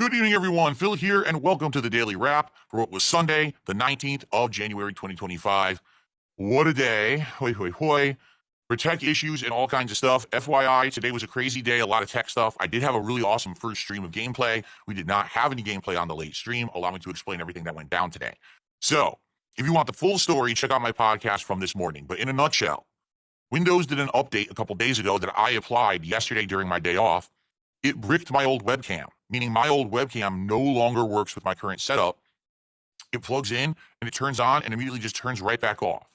Good evening, everyone. Phil here, and welcome to the Daily Wrap for what was Sunday, the 19th of January, 2025. What a day. Hoi, hoi, hoi. For tech issues and all kinds of stuff. FYI, today was a crazy day, a lot of tech stuff. I did have a really awesome first stream of gameplay. We did not have any gameplay on the late stream. Allow me to explain everything that went down today. So, if you want the full story, check out my podcast from this morning. But in a nutshell, Windows did an update a couple days ago that I applied yesterday during my day off. It bricked my old webcam, meaning my old webcam no longer works with my current setup. It plugs in and it turns on and immediately just turns right back off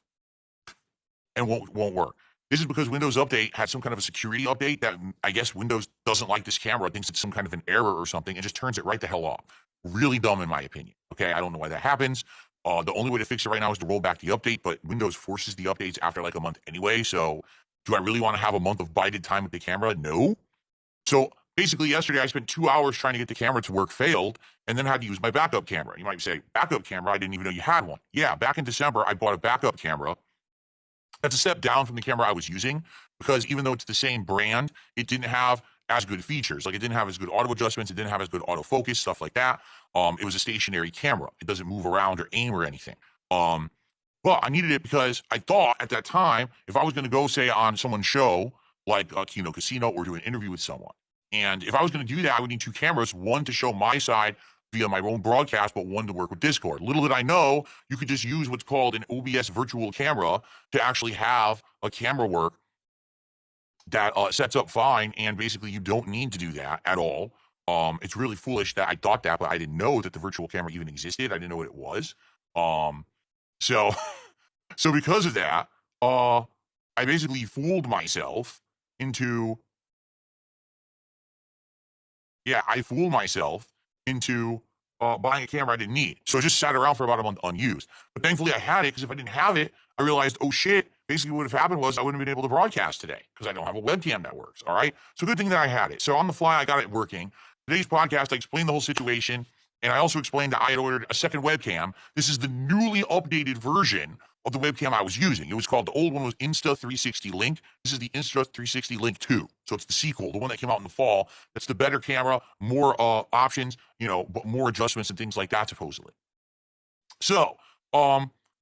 and won't work. This is because Windows Update had some kind of a security update that I guess Windows doesn't like this camera, thinks it's some kind of an error or something, and just turns it right the hell off. Really dumb in my opinion. Okay, I don't know why that happens. The only way to fix it right now is to roll back the update, but Windows forces the updates after like a month anyway. So do I really want to have a month of bided time with the camera? No. So basically, yesterday I spent 2 hours trying to get the camera to work, failed, and then had to use my backup camera. You might say, backup camera? I didn't even know you had one. Yeah, back in December, I bought a backup camera. That's a step down from the camera I was using because even though it's the same brand, it didn't have as good features. Like it didn't have as good auto adjustments. It didn't have as good autofocus, stuff like that. It was a stationary camera. It doesn't move around or aim or anything. But I needed it because I thought at that time, if I was going to go, say, on someone's show, like Kino Casino, or do an interview with someone, and if I was going to do that, I would need two cameras, one to show my side via my own broadcast, but one to work with Discord. Little did I know, you could just use what's called an OBS virtual camera to actually have a camera work that sets up fine, and basically you don't need to do that at all. It's really foolish that I thought that, but I didn't know that the virtual camera even existed. I didn't know what it was. So because of that, I basically fooled myself into buying a camera I didn't need. So I just sat around for about a month unused. But thankfully I had it, because if I didn't have it, I realized, oh shit, basically what would have happened was I wouldn't have been able to broadcast today because I don't have a webcam that works, all right? So good thing that I had it. So on the fly, I got it working. Today's podcast, I explained the whole situation, and I also explained that I had ordered a second webcam. This is the newly updated version of the webcam I was using. It was called, the old one was Insta360 Link. This is the Insta360 Link 2. So it's the sequel, the one that came out in the fall. That's the better camera, more options, but more adjustments and things like that, supposedly. So,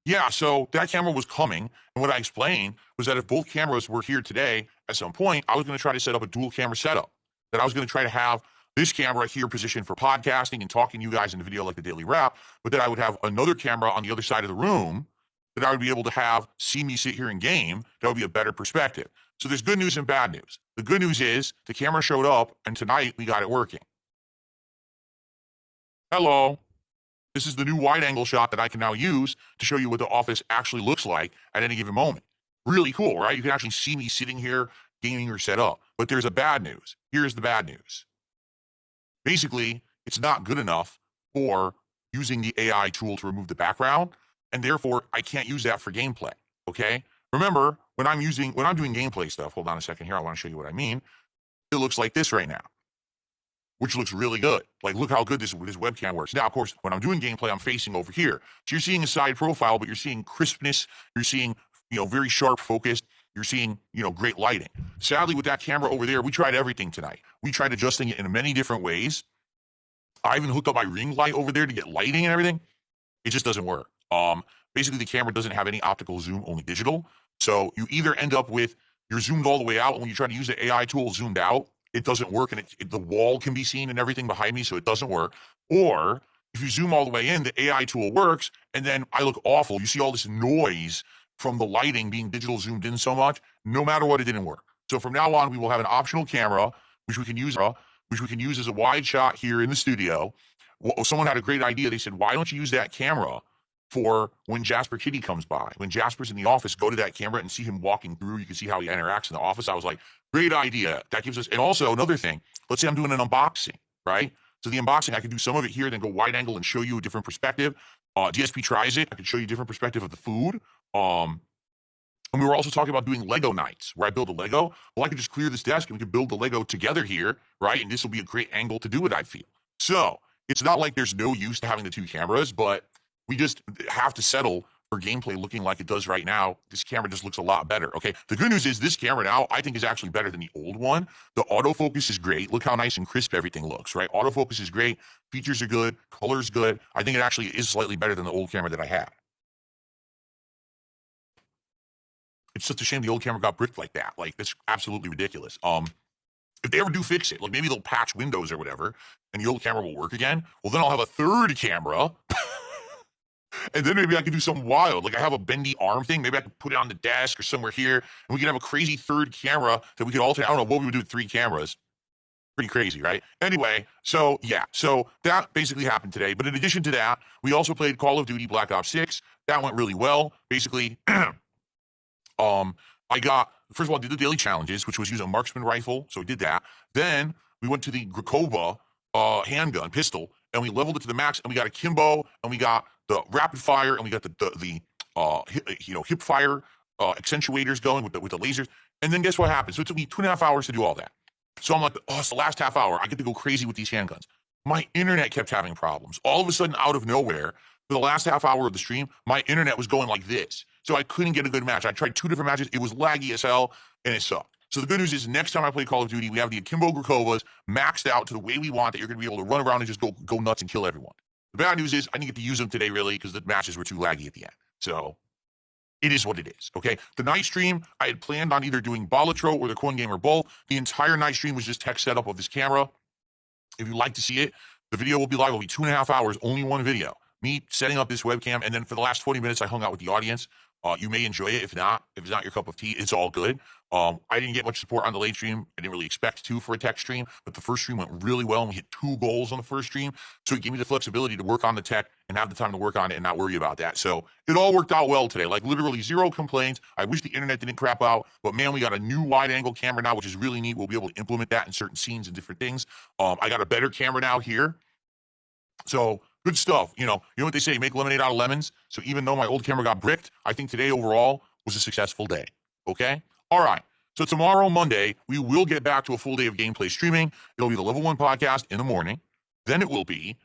yeah, so that camera was coming. And what I explained was that if both cameras were here today, at some point, I was going to try to set up a dual camera setup. That I was going to try to have this camera here positioned for podcasting and talking to you guys in the video like the Daily Wrap, but that I would have another camera on the other side of the room that I would be able to have see me sit here and game. That would be a better perspective. So there's good news and bad news. The good news is the camera showed up, and tonight we got it working. Hello. This is the new wide angle shot that I can now use to show you what the office actually looks like at any given moment. Really cool, right? You can actually see me sitting here gaming or set up. But there's a bad news. Here's the bad news. Basically, it's not good enough for using the AI tool to remove the background, and therefore I can't use that for gameplay. Okay? Remember, when I'm doing gameplay stuff, hold on a second here, I want to show you what I mean. It looks like this right now, which looks really good. Like, look how good this webcam works. Now, of course, when I'm doing gameplay, I'm facing over here. So you're seeing a side profile, but you're seeing crispness. You're seeing, very sharp focus. You're seeing, great lighting. Sadly, with that camera over there, we tried everything tonight. We tried adjusting it in many different ways. I even hooked up my ring light over there to get lighting and everything. It just doesn't work. Basically, the camera doesn't have any optical zoom, only digital. So you either end up with, you're zoomed all the way out, and when you try to use the AI tool zoomed out, it doesn't work, and the wall can be seen and everything behind me, so it doesn't work. Or if you zoom all the way in, the AI tool works, and then I look awful. You see all this noise from the lighting being digital zoomed in so much. No matter what, it didn't work. So from now on, we will have an optional camera, which we can use as a wide shot here in the studio. Well, someone had a great idea. They said, why don't you use that camera for when Jasper Kitty comes by? When Jasper's in the office, go to that camera and see him walking through. You can see how he interacts in the office. I was like, great idea. That gives us, and also another thing, let's say I'm doing an unboxing, right? So the unboxing, I can do some of it here, then go wide angle and show you a different perspective. DSP tries it. I can show you a different perspective of the food. And we were also talking about doing Lego nights where I build a Lego. Well, I could just clear this desk and we could build the Lego together here, right? And this will be a great angle to do it, I feel. So it's not like there's no use to having the two cameras, but we just have to settle for gameplay looking like it does right now, this camera just looks a lot better. Okay, the good news is this camera now I think is actually better than the old one. The autofocus is great. Look how nice and crisp everything looks, right? Autofocus is great. Features are good. Color's good. I think it actually is slightly better than the old camera that I had. It's just a shame the old camera got bricked like that. Like, that's absolutely ridiculous. If they ever do fix it, like maybe they'll patch Windows or whatever, and the old camera will work again, well, then I'll have a third camera. And then maybe I could do something wild. Like I have a bendy arm thing. Maybe I could put it on the desk or somewhere here, and we could have a crazy third camera that we could alternate. I don't know what we would do with 3 cameras. Pretty crazy, right? Anyway, so yeah, so that basically happened today. But in addition to that, we also played Call of Duty Black Ops 6. That went really well. Basically, I got, first of all, I did the daily challenges, which was use a marksman rifle. So we did that. Then we went to the Grakova handgun pistol, and we leveled it to the max, and we got a Kimbo, and we got the rapid fire, and we got the hip fire accentuators going with the lasers. And then guess what happened? So it took me 2.5 hours to do all that. So I'm like, oh, it's the last half hour. I get to go crazy with these handguns. My internet kept having problems. All of a sudden, out of nowhere, for the last half hour of the stream, my internet was going like this. So I couldn't get a good match. I tried 2 different matches. It was laggy as hell, and it sucked. So the good news is next time I play Call of Duty, we have the Akimbo Grakovas maxed out to the way we want, that you're going to be able to run around and just go nuts and kill everyone. The bad news is I didn't get to use them today, really, because the matches were too laggy at the end. So it is what it is, okay? The night stream, I had planned on either doing Balatro or the Coin Game or both. The entire night stream was just tech setup of this camera. If you'd like to see it, the video will be live. It'll be 2.5 hours, only one video. Me setting up this webcam, and then for the last 20 minutes, I hung out with the audience. You may enjoy it. If it's not your cup of tea, it's all good. I didn't get much support on the late stream. I didn't really expect to for a tech stream, but the first stream went really well, and we hit 2 goals on the first stream. So it gave me the flexibility to work on the tech and have the time to work on it and not worry about that. So it all worked out well today. Like literally 0 complaints. I wish the internet didn't crap out, but man, we got a new wide angle camera now, which is really neat. We'll be able to implement that in certain scenes and different things. I got a better camera now here. So good stuff. You know what they say, make lemonade out of lemons. So even though my old camera got bricked, I think today overall was a successful day. Okay? All right. So tomorrow, Monday, we will get back to a full day of gameplay streaming. It'll be the Level 1 podcast in the morning. Then it will be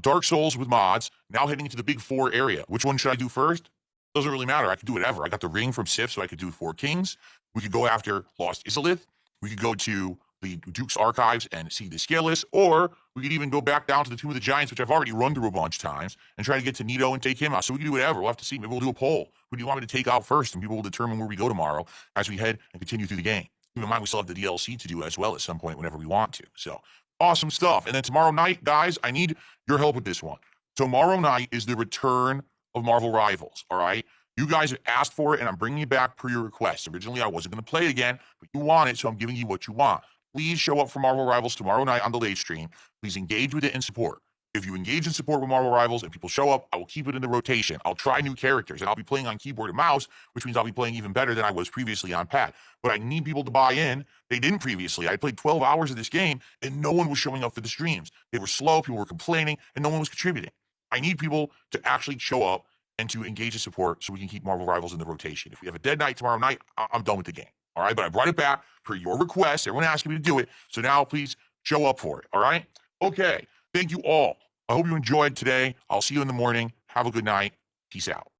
Dark Souls with mods, now heading into the Big 4 area. Which one should I do first? Doesn't really matter. I could do whatever. I got the ring from Sif, so I could do 4 Kings. We could go after Lost Isolith. We could go to the Duke's Archives and see the Scaleless, or we could even go back down to the Tomb of the Giants, which I've already run through a bunch of times, and try to get to Nito and take him out. So we can do whatever. We'll have to see. Maybe we'll do a poll. Who do you want me to take out first? And people will determine where we go tomorrow as we head and continue through the game. Keep in mind, we still have the DLC to do as well at some point whenever we want to. So awesome stuff. And then tomorrow night, guys, I need your help with this one. Tomorrow night is the return of Marvel Rivals, all right? You guys have asked for it, and I'm bringing it back per your request. Originally, I wasn't going to play it again, but you want it, so I'm giving you what you want. Please show up for Marvel Rivals tomorrow night on the late stream. Please engage with it and support. If you engage in support with Marvel Rivals and people show up, I will keep it in the rotation. I'll try new characters, and I'll be playing on keyboard and mouse, which means I'll be playing even better than I was previously on pad. But I need people to buy in. They didn't previously. I played 12 hours of this game, and no one was showing up for the streams. They were slow, people were complaining, and no one was contributing. I need people to actually show up and to engage in support so we can keep Marvel Rivals in the rotation. If we have a dead night tomorrow night, I'm done with the game. All right, but I brought it back for your request. Everyone asking me to do it. So now please show up for it. All right? Okay. Thank you all. I hope you enjoyed today. I'll see you in the morning. Have a good night. Peace out.